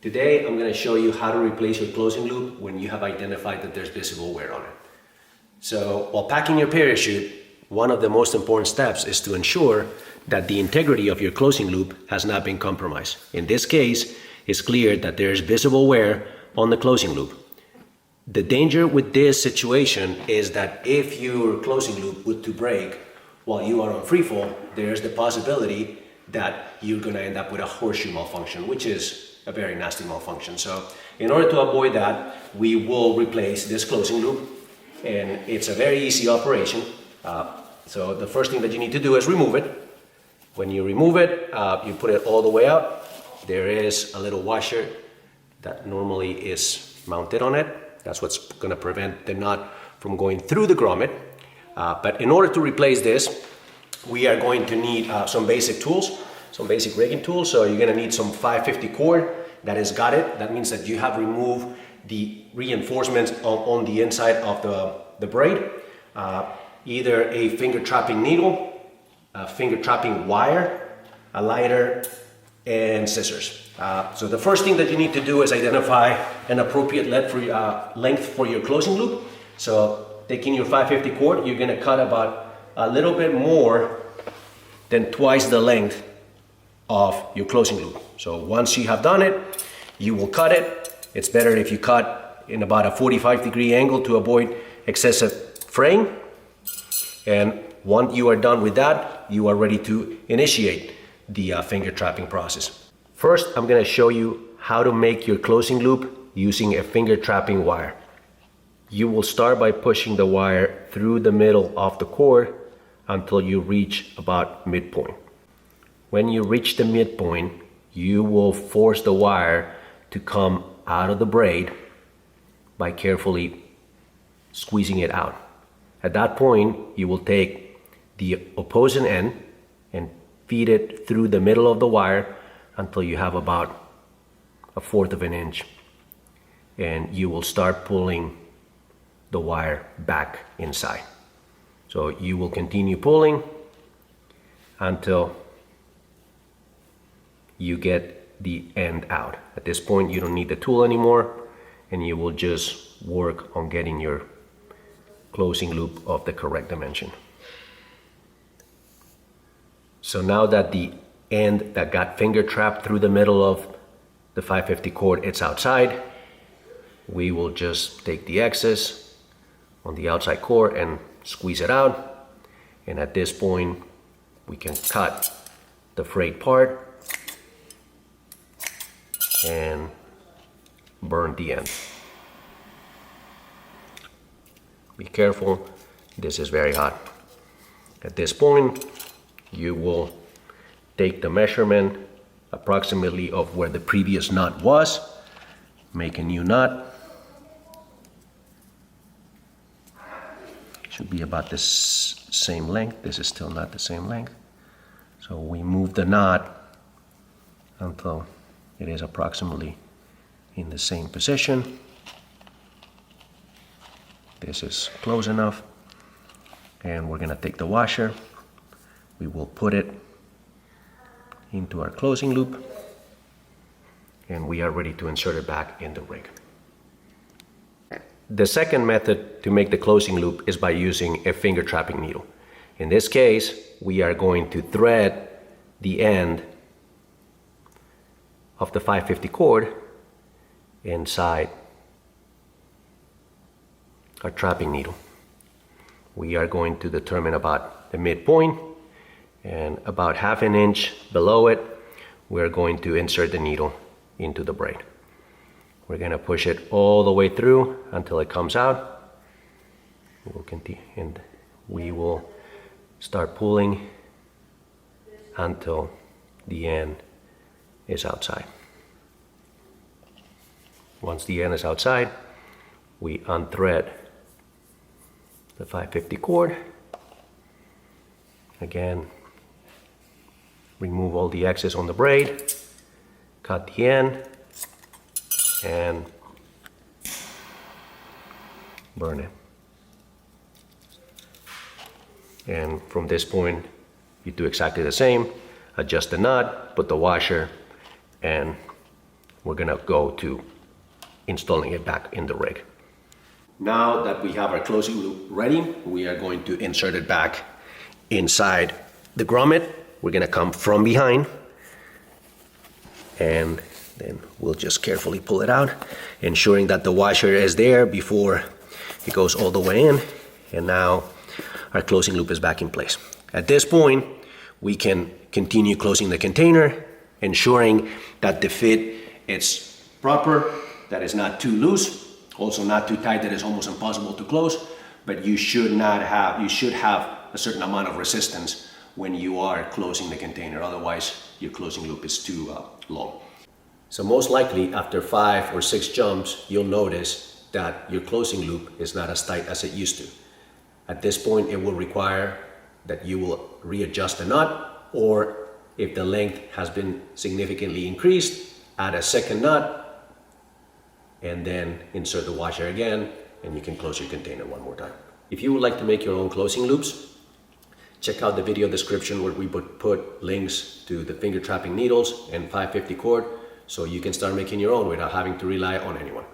Today I'm going to show you how to replace your closing loop when you have identified that there's visible wear on it. So while packing your parachute, one of the most important steps is to ensure that the integrity of your closing loop has not been compromised. In this case, it's clear that there is visible wear on the closing loop. The danger with this situation is that if your closing loop were to break while you are on free fall, there's the possibility that you're going to end up with a horseshoe malfunction, which is a very nasty malfunction. So in order to avoid that, we will replace this closing loop, and it's a very easy operation. So the first thing that you need to do is remove it. When you remove it, you put it all the way out. There is a little washer that normally is mounted on it. That's what's going to prevent the knot from going through the grommet. But in order to replace this, we are going to need some basic tools, some basic rigging tools. So you're going to need some 550 cord that has got it. That means that you have removed the reinforcements on the inside of the braid. Either a finger trapping needle, a finger trapping wire, a lighter, and scissors. So the first thing that you need to do is identify an appropriate length for your closing loop. So taking your 550 cord, you're going to cut about a little bit more than twice the length of your closing loop. So once you have done it, you will cut it. It's better if you cut in about a 45-degree angle to avoid excessive fraying. And once you are done with that, you are ready to initiate the finger trapping process. First, I'm going to show you how to make your closing loop using a finger trapping wire. You will start by pushing the wire through the middle of the cord until you reach about midpoint. When you reach the midpoint, you will force the wire to come out of the braid by carefully squeezing it out. At that point, you will take the opposing end and feed it through the middle of the wire until you have about 1/4 of an inch. And you will start pulling the wire back inside. So you will continue pulling until you get the end out. At this point, you don't need the tool anymore, and you will just work on getting your closing loop of the correct dimension. So now that the end that got finger trapped through the middle of the 550 cord, it's outside, we will just take the excess on the outside cord and squeeze it out. And at this point, we can cut the frayed part and burn the end. Be careful, this is very hot. At this point, you will take the measurement approximately of where the previous knot was, make a new knot. Should be about the same length. This is still not the same length. So we move the knot until it is approximately in the same position. This is close enough. And we're going to take the washer. We will put it into our closing loop. And we are ready to insert it back in the rig. The second method to make the closing loop is by using a finger trapping needle. In this case, we are going to thread the end of the 550 cord inside our trapping needle. We are going to determine about the midpoint, and about 1/2 inch below it, we're going to insert the needle into the braid. We're going to push it all the way through until it comes out. We'll continue, and we will start pulling until the end is outside. Once the end is outside, we unthread the 550 cord. Again, remove all the excess on the braid, cut the end, and burn it. And from this point, you do exactly the same. Adjust the nut, put the washer, and we're gonna go to installing it back in the rig. Now that we have our closing loop ready, we are going to insert it back inside the grommet. We're gonna come from behind, and then we'll just carefully pull it out, ensuring that the washer is there before it goes all the way in. And now our closing loop is back in place. At this point, we can continue closing the container, ensuring that the fit is proper, that it's not too loose, also not too tight that it's almost impossible to close, but you should have a certain amount of resistance when you are closing the container. Otherwise, your closing loop is too long. So most likely after 5 or 6 jumps, you'll notice that your closing loop is not as tight as it used to. At this point, it will require that you will readjust the nut, or if the length has been significantly increased, add a second nut, and then insert the washer again, and you can close your container one more time. If you would like to make your own closing loops, check out the video description where we put links to the finger trapping needles and 550 cord, so you can start making your own without having to rely on anyone.